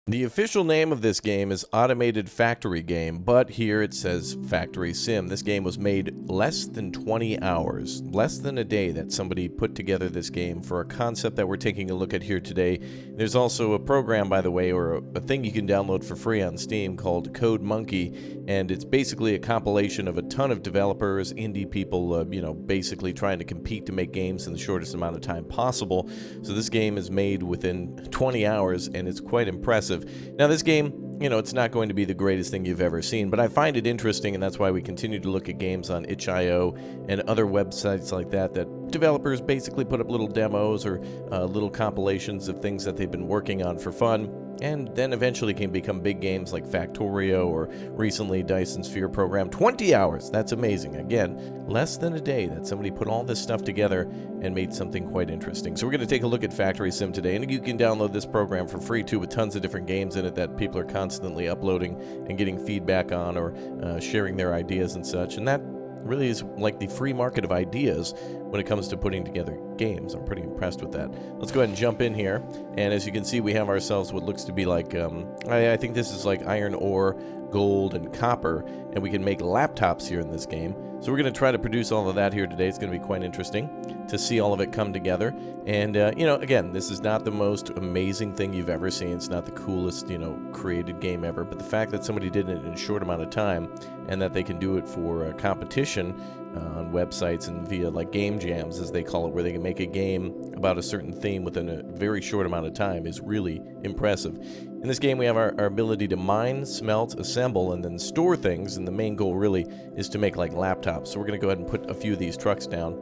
The official name of this game is Automated Factory Game, but here it says Factory Sim. This game was made less than 20 hours, less than a day that somebody put together this game for a concept that we're taking a look at here today. There's also a program, by the way, or a thing you can download for free on Steam called Code Monkey, and it's basically a compilation of a ton of developers, indie people, basically trying to compete to make games in the shortest amount of time possible. So this game is made within 20 hours, and it's quite impressive. Now this game, it's not going to be the greatest thing you've ever seen, but I find it interesting, and that's why we continue to look at games on itch.io and other websites like that developers basically put up little demos or little compilations of things that they've been working on for fun, and then eventually can become big games like Factoria or recently Dyson Sphere Program. 20 hours! That's amazing. Again, less than a day that somebody put all this stuff together and made something quite interesting. So we're going to take a look at Factory Sim today, and you can download this program for free too, with tons of different games in it that people are constantly uploading and getting feedback on, or sharing their ideas and such, and that really is like the free market of ideas when it comes to putting together games. I'm pretty impressed with that. Let's go ahead and jump in here, and as you can see, we have ourselves what looks to be like, I think this is like iron ore, gold, and copper, and we can make laptops here in this game. So we're going to try to produce all of that here today. It's going to be quite interesting to see all of it come together. And, again, this is not the most amazing thing you've ever seen. It's not the coolest, created game ever. But the fact that somebody did it in a short amount of time, and that they can do it for competition on websites and via like game jams, as they call it, where they can make a game about a certain theme within a very short amount of time, is really impressive. In this game, we have our ability to mine, smelt, assemble, and then store things, and the main goal really is to make like laptops. So we're going to go ahead and put a few of these trucks down.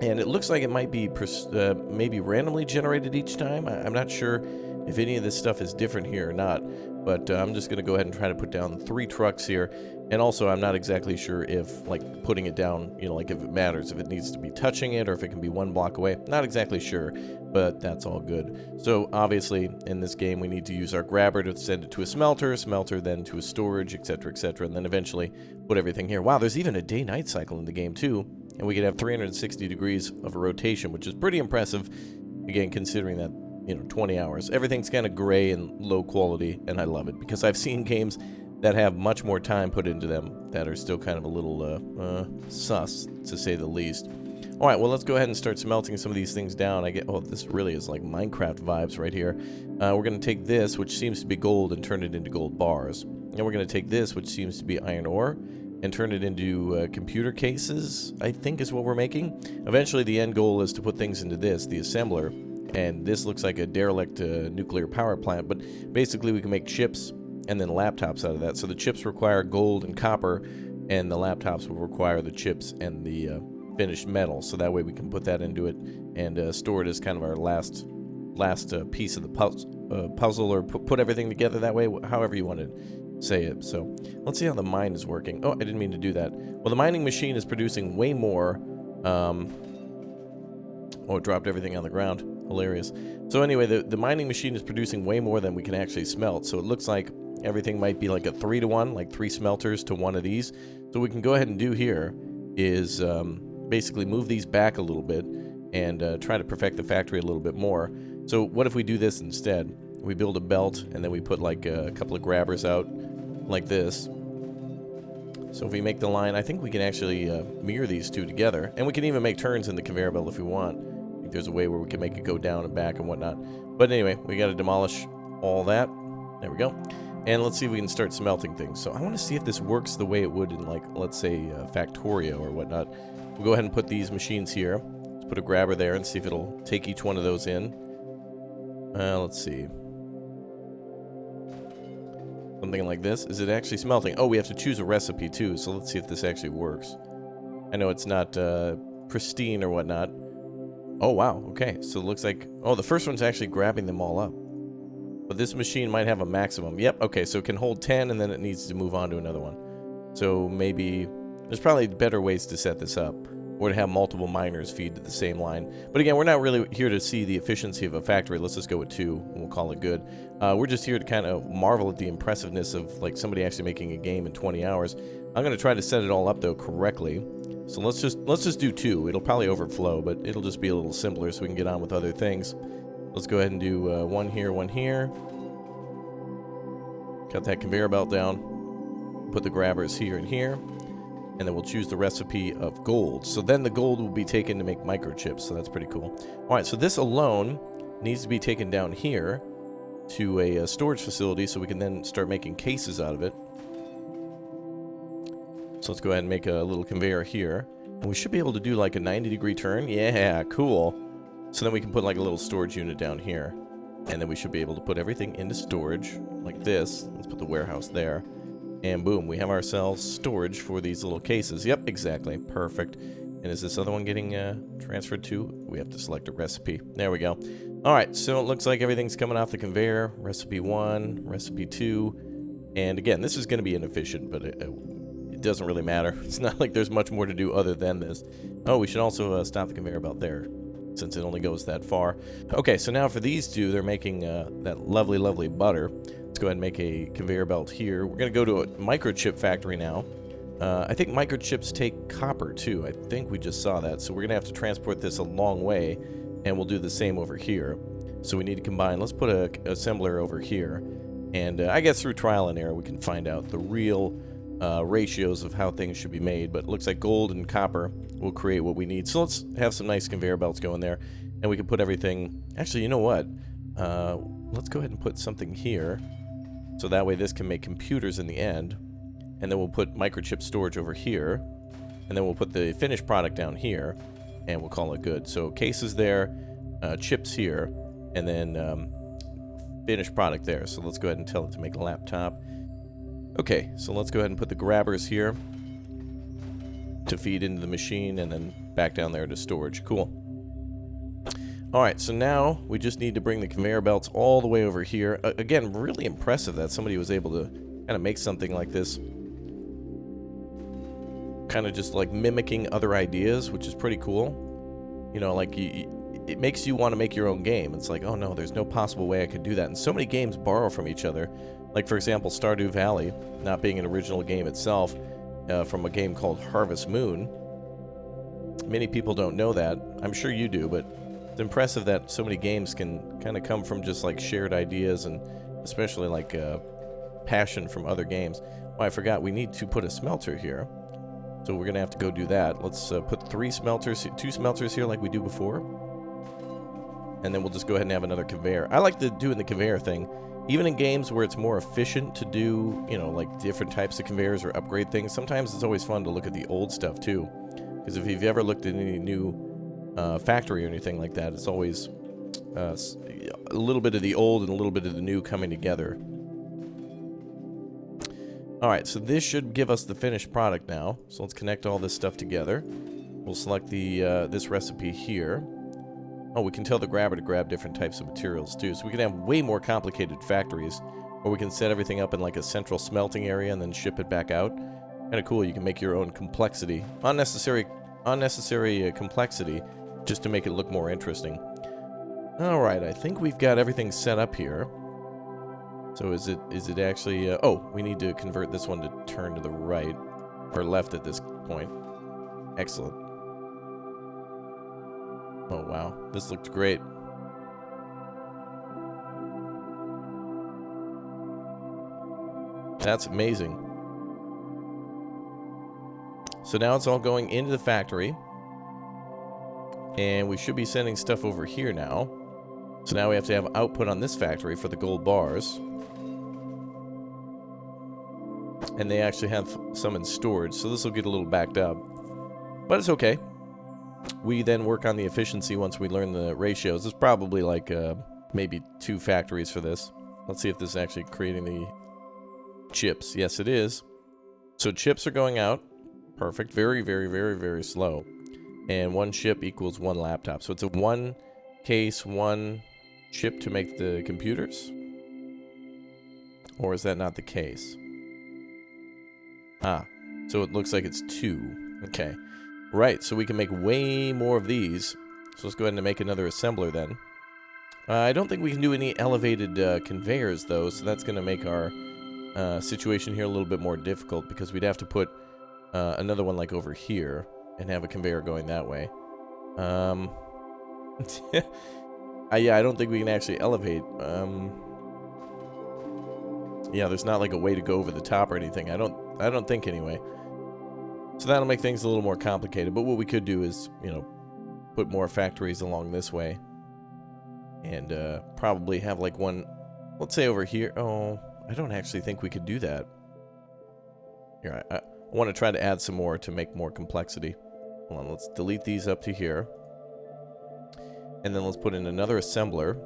And it looks like it might be maybe randomly generated each time. I'm not sure if any of this stuff is different here or not, but I'm just going to go ahead and try to put down 3 trucks here. And also, I'm not exactly sure if, like, putting it down, like if it matters, if it needs to be touching it or if it can be 1 block away. Not exactly sure, but that's all good. So, obviously, in this game, we need to use our grabber to send it to a smelter then to a storage, etc., etc., and then eventually put everything here. Wow, there's even a day-night cycle in the game, too. And we could have 360 degrees of a rotation, which is pretty impressive, again, considering that, 20 hours. Everything's kind of gray and low quality, and I love it, because I've seen games that have much more time put into them that are still kind of a little sus, to say the least. All right, well, let's go ahead and start smelting some of these things down. This really is like Minecraft vibes right here. We're going to take this, which seems to be gold, and turn it into gold bars. And we're going to take this, which seems to be iron ore, and turn it into computer cases, I think is what we're making. Eventually, the end goal is to put things into this, the assembler, and this looks like a derelict nuclear power plant, but basically we can make chips and then laptops out of that. So the chips require gold and copper, and the laptops will require the chips and the finished metal. So that way we can put that into it and store it as kind of our last piece of the puzzle, or put everything together that way, however you want to say it. So let's see how the mine is working. Oh, I didn't mean to do that. Well, the mining machine is producing way more. Oh, it dropped everything on the ground. Hilarious. So anyway, the mining machine is producing way more than we can actually smelt. So it looks like everything might be like a 3-to-1, like 3 smelters to 1 of these. So what we can go ahead and do here is basically move these back a little bit and try to perfect the factory a little bit more. So what if we do this instead? We build a belt, and then we put like a couple of grabbers out like this. So if we make the line, I think we can actually mirror these two together. And we can even make turns in the conveyor belt if we want. I think there's a way where we can make it go down and back and whatnot. But anyway, we got to demolish all that. There we go. And let's see if we can start smelting things. So I want to see if this works the way it would in, like, let's say, Factoria or whatnot. We'll go ahead and put these machines here. Let's put a grabber there and see if it'll take each one of those in. Let's see. Something like this. Is it actually smelting? Oh, we have to choose a recipe too, so let's see if this actually works. I know it's not pristine or whatnot. Oh, wow. Okay, so it looks like... Oh, the first one's actually grabbing them all up. But this machine might have a maximum. Yep, okay, so it can hold 10, and then it needs to move on to another one. So maybe... There's probably better ways to set this up, or to have multiple miners feed to the same line. But again, we're not really here to see the efficiency of a factory. Let's just go with 2, and we'll call it good. We're just here to kind of marvel at the impressiveness of, like, somebody actually making a game in 20 hours. I'm going to try to set it all up, though, correctly. So let's just do 2. It'll probably overflow, but it'll just be a little simpler so we can get on with other things. Let's go ahead and do 1 here, 1 here. Got that conveyor belt down. Put the grabbers here and here. And then we'll choose the recipe of gold. So then the gold will be taken to make microchips. So that's pretty cool. All right, so this alone needs to be taken down here to a storage facility so we can then start making cases out of it. So let's go ahead and make a little conveyor here. And we should be able to do like a 90-degree turn. Yeah, cool. So then we can put like a little storage unit down here. And then we should be able to put everything into storage like this. Let's put the warehouse there. And boom, we have ourselves storage for these little cases. Yep, exactly. Perfect. And is this other one getting transferred to? We have to select a recipe. There we go. All right, so it looks like everything's coming off the conveyor. Recipe 1, recipe 2. And again, this is going to be inefficient, but it doesn't really matter. It's not like there's much more to do other than this. Oh, we should also stop the conveyor belt there, since it only goes that far. Okay, so now for these two, they're making that lovely, lovely butter. Let's go ahead and make a conveyor belt here. We're going to go to a microchip factory now. I think microchips take copper, too. I think we just saw that. So we're going to have to transport this a long way, and we'll do the same over here. So we need to combine. Let's put a assembler over here. And I guess through trial and error, we can find out the real ratios of how things should be made. But it looks like gold and copper will create what we need. So let's have some nice conveyor belts going there. And we can put everything... Actually, you know what? Let's go ahead and put something here. So that way this can make computers in the end. And then we'll put microchip storage over here. And then we'll put the finished product down here. And we'll call it good. So cases there, chips here, and then finished product there. So let's go ahead and tell it to make a laptop. Okay, so let's go ahead and put the grabbers here to feed into the machine and then back down there to storage. Cool. Alright, so now we just need to bring the conveyor belts all the way over here. Again, really impressive that somebody was able to kind of make something like this. Kind of just like mimicking other ideas, which is pretty cool. You know, like it makes you want to make your own game. It's like, oh no, there's no possible way I could do that. And so many games borrow from each other. Like, for example, Stardew Valley, not being an original game itself, from a game called Harvest Moon. Many people don't know that. I'm sure you do, but it's impressive that so many games can kind of come from just like shared ideas and especially like passion from other games. Oh, I forgot, we need to put a smelter here. So we're going to have to go do that. Let's put 2 smelters here like we do before. And then we'll just go ahead and have another conveyor. I like doing the conveyor thing. Even in games where it's more efficient to do, you know, like different types of conveyors or upgrade things, sometimes it's always fun to look at the old stuff too. Because if you've ever looked at any new factory or anything like that, it's always a little bit of the old and a little bit of the new coming together. Alright, so this should give us the finished product now. So let's connect all this stuff together. We'll select the this recipe here. Oh, we can tell the grabber to grab different types of materials too. So we can have way more complicated factories. Or we can set everything up in like a central smelting area and then ship it back out. Kind of cool, you can make your own complexity. Unnecessary complexity just to make it look more interesting. Alright, I think we've got everything set up here. So is it actually... oh, we need to convert this one to turn to the right. Or left at this point. Excellent. Oh, wow. This looked great. That's amazing. So now it's all going into the factory. And we should be sending stuff over here now. So now we have to have output on this factory for the gold bars. And they actually have some in storage, so this will get a little backed up. But it's okay. We then work on the efficiency once we learn the ratios. There's probably like maybe 2 factories for this. Let's see if this is actually creating the chips. Yes, it is. So chips are going out. Perfect. Very, very, very, very slow. And 1 chip equals 1 laptop. So it's a 1 case, 1 chip to make the computers? Or is that not the case? Ah, so it looks like it's 2. Okay. Right, so we can make way more of these. So let's go ahead and make another assembler then. I don't think we can do any elevated conveyors though, so that's going to make our situation here a little bit more difficult because we'd have to put another one like over here and have a conveyor going that way. Yeah, I don't think we can actually elevate. Yeah, there's not like a way to go over the top or anything. I don't think anyway. So that'll make things a little more complicated. But what we could do is, you know, put more factories along this way. And probably have like one, let's say over here. Oh, I don't actually think we could do that. Here, I want to try to add some more to make more complexity. Hold on, let's delete these up to here. And then let's put in another assembler.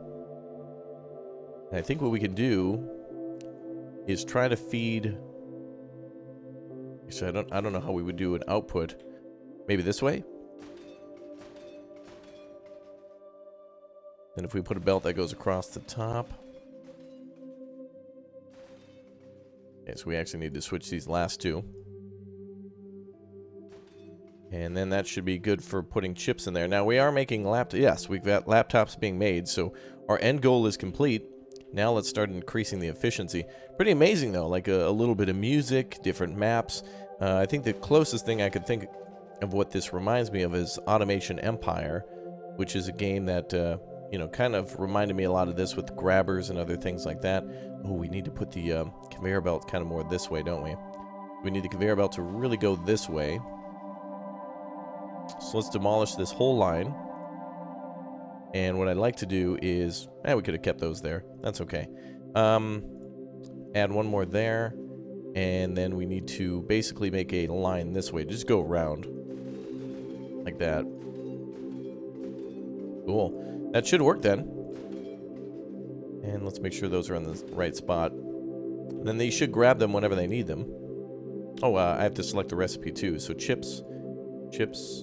And I think what we can do is try to feed... So I don't know how we would do an output. Maybe this way? And if we put a belt that goes across the top. Okay, so we actually need to switch these last two. And then that should be good for putting chips in there. Now we are making laptops. Yes, we've got laptops being made, so our end goal is complete. Now let's start increasing the efficiency. Pretty amazing though, like a little bit of music, different maps. I think the closest thing I could think of what this reminds me of is Automation Empire, which is a game that, you know, kind of reminded me a lot of this with grabbers and other things like that. Oh, we need to put the conveyor belt kind of more this way, don't we? We need the conveyor belt to really go this way. So let's demolish this whole line. And what I'd like to do is... we could have kept those there. That's okay. Add one more there. And then we need to basically make a line this way. Just go around. Like that. Cool. That should work then. And let's make sure those are on the right spot. And then they should grab them whenever they need them. Oh, I have to select the recipe too. So chips... Chips.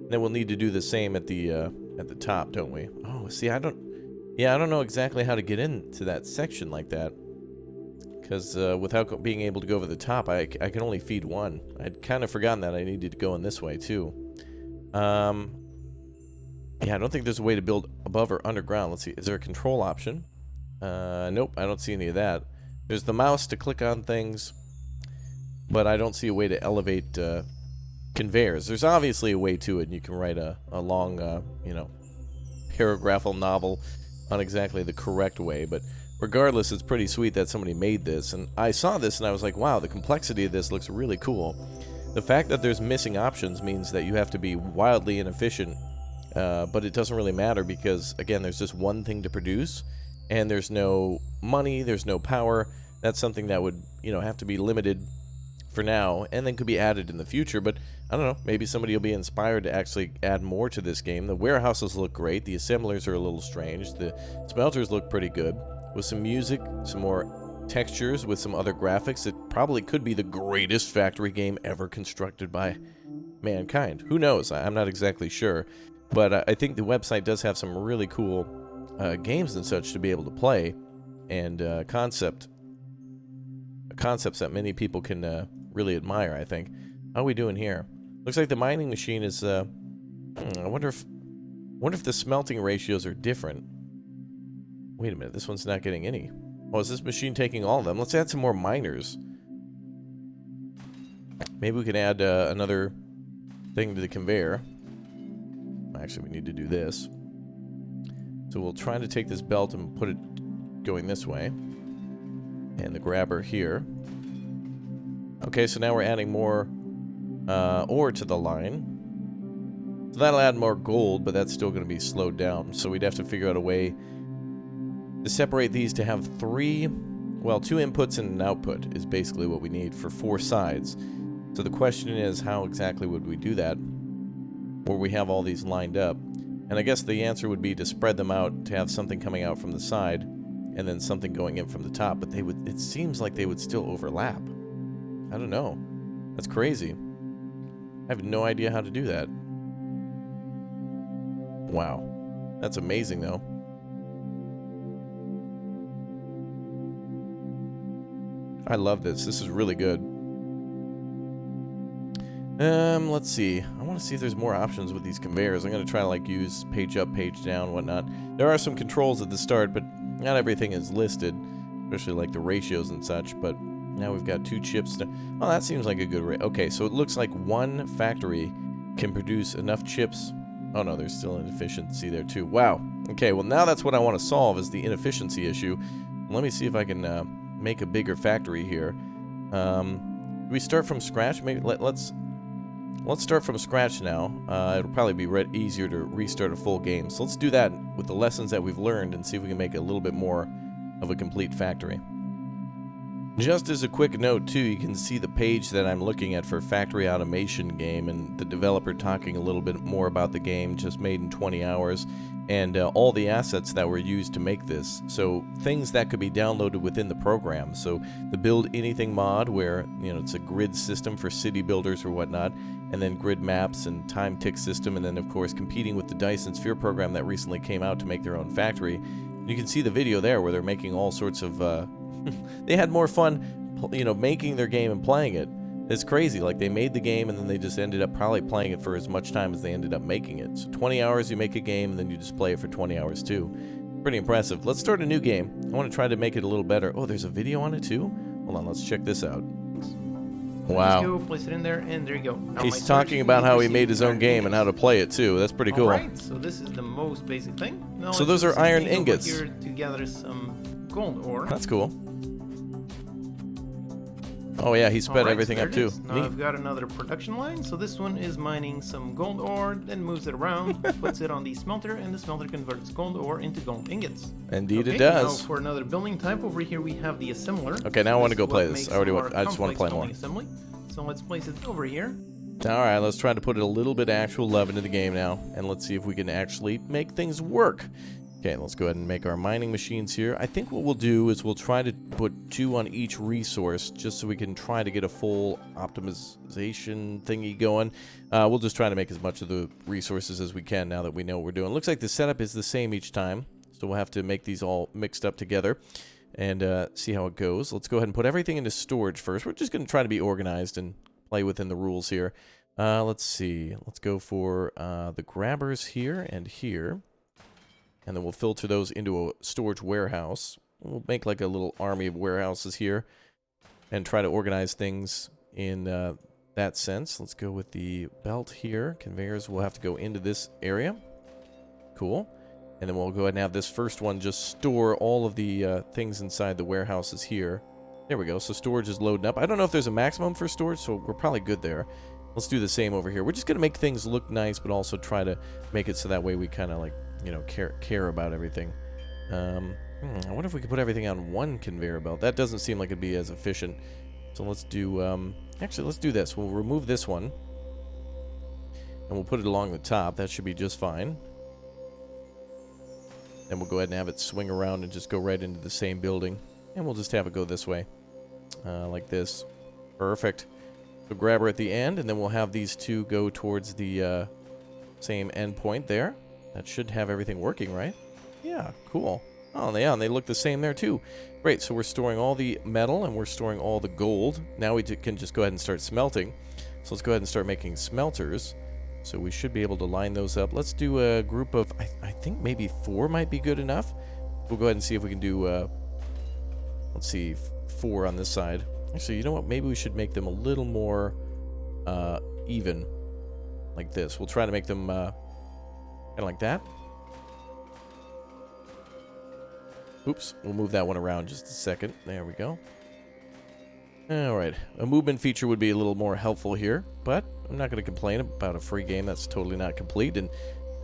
Then we'll need to do the same at the top, don't we? Oh, see, I don't know exactly how to get into that section like that. Because without being able to go over the top, I can only feed one. I'd kind of forgotten that I needed to go in this way, too. Yeah, I don't think there's a way to build above or underground. Let's see, is there a control option? Nope, I don't see any of that. There's the mouse to click on things. But I don't see a way to elevate conveyors. There's obviously a way to it, and you can write a long, you know, paragraphal novel on exactly the correct way. But regardless, it's pretty sweet that somebody made this. And I saw this, and I was like, wow, the complexity of this looks really cool. The fact that there's missing options means that you have to be wildly inefficient. But it doesn't really matter because, again, there's just one thing to produce. And there's no money, there's no power. That's something that would, you know, have to be limited for now, and then could be added in the future. But I don't know, maybe somebody will be inspired to actually add more to this game. The warehouses look great, the assemblers are a little strange, the smelters look pretty good. With some music, some more textures, with some other graphics, it probably could be the greatest factory game ever constructed by mankind. Who knows? I'm not exactly sure, but I think the website does have some really cool games and such to be able to play, and concepts that many people can really admire, I think. How are we doing here? Looks like the mining machine is, I wonder if the smelting ratios are different. Wait a minute, this one's not getting any. Oh, is this machine taking all of them? Let's add some more miners. Maybe we can add another thing to the conveyor. Actually, we need to do this. So we'll try to take this belt and put it going this way. And the grabber here. Okay, so now we're adding more ore to the line. So that'll add more gold, but that's still going to be slowed down. So we'd have to figure out a way to separate these to have three, well, 2 inputs and an output is basically what we need for 4 sides. So the question is, how exactly would we do that? Where we have all these lined up. And I guess the answer would be to spread them out to have something coming out from the side and then something going in from the top. But they would, it seems like they would still overlap. I don't know. That's crazy. I have no idea how to do that. Wow. That's amazing, though. I love this. This is really good. Let's see. I want to see if there's more options with these conveyors. I'm going to try to, like, use page up, page down, whatnot. There are some controls at the start, but not everything is listed. Especially, like, the ratios and such, but... Now we've got 2 chips. Oh, that seems like a good rate. Okay, so it looks like one factory can produce enough chips. Oh, no, there's still inefficiency there, too. Wow. Okay, well now that's what I want to solve, is the inefficiency issue. Let me see if I can make a bigger factory here. We start from scratch. Maybe let's start from scratch now. It'll probably be easier to restart a full game. So let's do that with the lessons that we've learned and see if we can make a little bit more of a complete factory. Just as a quick note too, you can see the page that I'm looking at for Factory Automation game, and the developer talking a little bit more about the game, just made in 20 hours, and all the assets that were used to make this. So things that could be downloaded within the program. So the Build Anything mod, where it's a grid system for city builders or whatnot, and then grid maps and time tick system, and then of course competing with the Dyson Sphere program that recently came out to make their own factory. You can see the video there where they're making all sorts of they had more fun, making their game and playing it. It's crazy. Like, they made the game and then they just ended up probably playing it for as much time as they ended up making it. So 20 hours you make a game, and then you just play it for 20 hours too. Pretty impressive. Let's start a new game. I want to try to make it a little better. Oh, there's a video on it too? Hold on, let's check this out. Wow. Just go, place it in there, and there you go. Now he's talking about how he made his own game and how to play it too. That's pretty cool. Alright, so this is the most basic thing. Now so those are iron ingots. Here to gather some gold ore. That's cool. Oh yeah, he sped everything up too. Now I've got another production line. So this one is mining some gold ore, then moves it around, puts it on the smelter, and the smelter converts gold ore into gold ingots. Indeed, it does. Now for another building type, over here we have the assembler. Okay, now I want to go play this. I just want to play more. Assembly. So let's place it over here. Alright, let's try to put a little bit of actual love into the game now, and let's see if we can actually make things work. Okay, let's go ahead and make our mining machines here. I think what we'll do is we'll try to put 2 on each resource, just so we can try to get a full optimization thingy going. We'll just try to make as much of the resources as we can now that we know what we're doing. Looks like the setup is the same each time, so we'll have to make these all mixed up together and see how it goes. Let's go ahead and put everything into storage first. We're just going to try to be organized and play within the rules here. Let's see. Let's go for the grabbers here and here. And then we'll filter those into a storage warehouse. We'll make like a little army of warehouses here and try to organize things in that sense. Let's go with the belt here. Conveyors will have to go into this area. Cool. And then we'll go ahead and have this first one just store all of the things inside the warehouses here. There we go. So storage is loading up. I don't know if there's a maximum for storage, so we're probably good there. Let's do the same over here. We're just going to make things look nice, but also try to make it so that way we kind of like, care about everything. I wonder if we could put everything on one conveyor belt. That doesn't seem like it'd be as efficient. So let's do, actually, let's do this. We'll remove this one, and we'll put it along the top. That should be just fine. Then we'll go ahead and have it swing around and just go right into the same building. And we'll just have it go this way, like this. Perfect. So grabber at the end, and then we'll have these 2 go towards the same end point there. That should have everything working, right? Yeah, cool. Oh, yeah, and they look the same there, too. Great, so we're storing all the metal, and we're storing all the gold. Now we can just go ahead and start smelting. So let's go ahead and start making smelters. So we should be able to line those up. Let's do a group of, I think maybe 4 might be good enough. We'll go ahead and see if we can do, let's see, 4 on this side. Actually, you know what? Maybe we should make them a little more even, like this. We'll try to make them kind of like that. Oops, we'll move that one around just a second. There we go. Alright, a movement feature would be a little more helpful here, but I'm not going to complain about a free game that's totally not complete and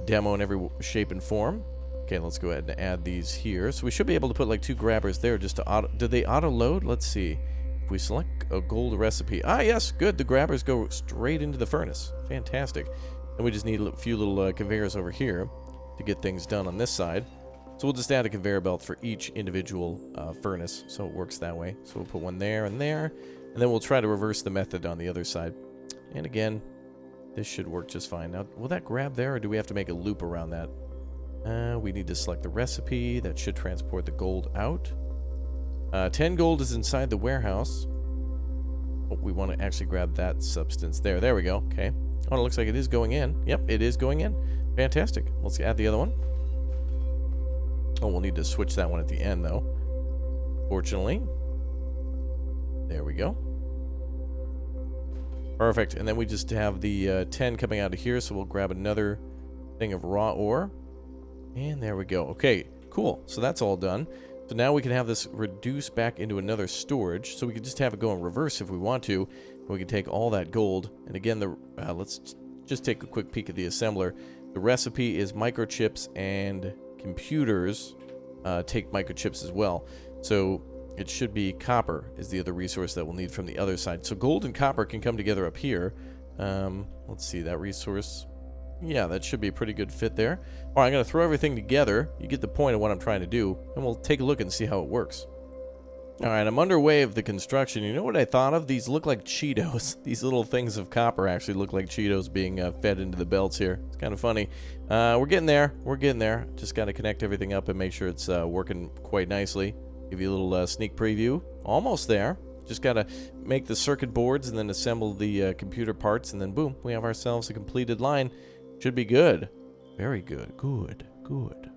demo in every shape and form. Okay, let's go ahead and add these here. So we should be able to put like 2 grabbers there just to auto... Did they auto-load? Let's see. If we select a gold recipe... Ah, yes, good. The grabbers go straight into the furnace. Fantastic. And we just need a few little conveyors over here to get things done on this side. So we'll just add a conveyor belt for each individual furnace, so it works that way. So we'll put one there, and then we'll try to reverse the method on the other side. And again, this should work just fine. Now, will that grab there, or do we have to make a loop around that? We need to select the recipe. That should transport the gold out. 10 gold is inside the warehouse. Oh, we want to actually grab that substance there. There we go. Okay. Oh, it looks like it is going in. Yep, it is going in. Fantastic. Let's add the other one. Oh, we'll need to switch that one at the end, though. Fortunately. There we go. Perfect. And then we just have the 10 coming out of here, so we'll grab another thing of raw ore. And there we go. Okay, cool. So that's all done. So now we can have this reduce back into another storage. So we can just have it go in reverse if we want to. We can take all that gold. And again, let's just take a quick peek at the assembler. The recipe is microchips and computers take microchips as well. So it should be copper is the other resource that we'll need from the other side. So gold and copper can come together up here. Let's see, that resource. Yeah, that should be a pretty good fit there. All right, I'm going to throw everything together. You get the point of what I'm trying to do, and we'll take a look and see how it works. All right, I'm underway of the construction. You know what I thought of? These look like Cheetos. These little things of copper actually look like Cheetos being fed into the belts here. It's kind of funny. We're getting there. We're getting there. Just got to connect everything up and make sure it's working quite nicely. Give you a little sneak preview. Almost there. Just got to make the circuit boards and then assemble the computer parts, and then boom, we have ourselves a completed line. Should be good. Very good. Good. Good.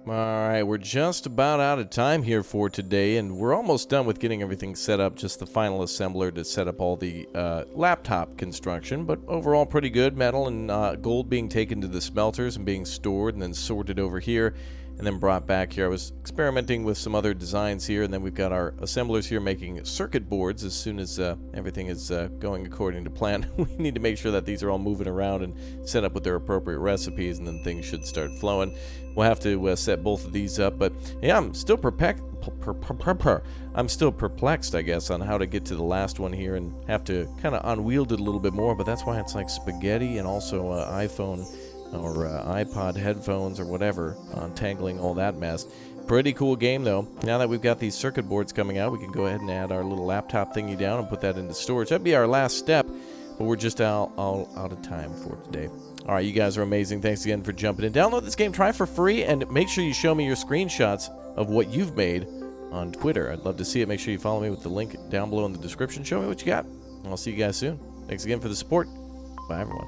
Alright, we're just about out of time here for today, and we're almost done with getting everything set up. Just the final assembler to set up all the laptop construction, but overall pretty good. Metal and gold being taken to the smelters and being stored and then sorted over here and then brought back here. I was experimenting with some other designs here, and then we've got our assemblers here making circuit boards. As soon as everything is going according to plan, we need to make sure that these are all moving around and set up with their appropriate recipes, and then things should start flowing. We'll have to set both of these up, but yeah, I'm still perplexed, I guess, on how to get to the last one here, and have to kind of unwield it a little bit more, but that's why it's like spaghetti, and also iPhone or iPod headphones or whatever, untangling all that mess. Pretty cool game though. Now that we've got these circuit boards coming out, we can go ahead and add our little laptop thingy down and put that into storage. That'd be our last step, but we're just all out of time for today. All right, you guys are amazing. Thanks again for jumping in. Download this game, try for free, and make sure you show me your screenshots of what you've made on Twitter. I'd love to see it. Make sure you follow me with the link down below in the description. Show me what you got. I'll see you guys soon. Thanks again for the support. Bye, everyone.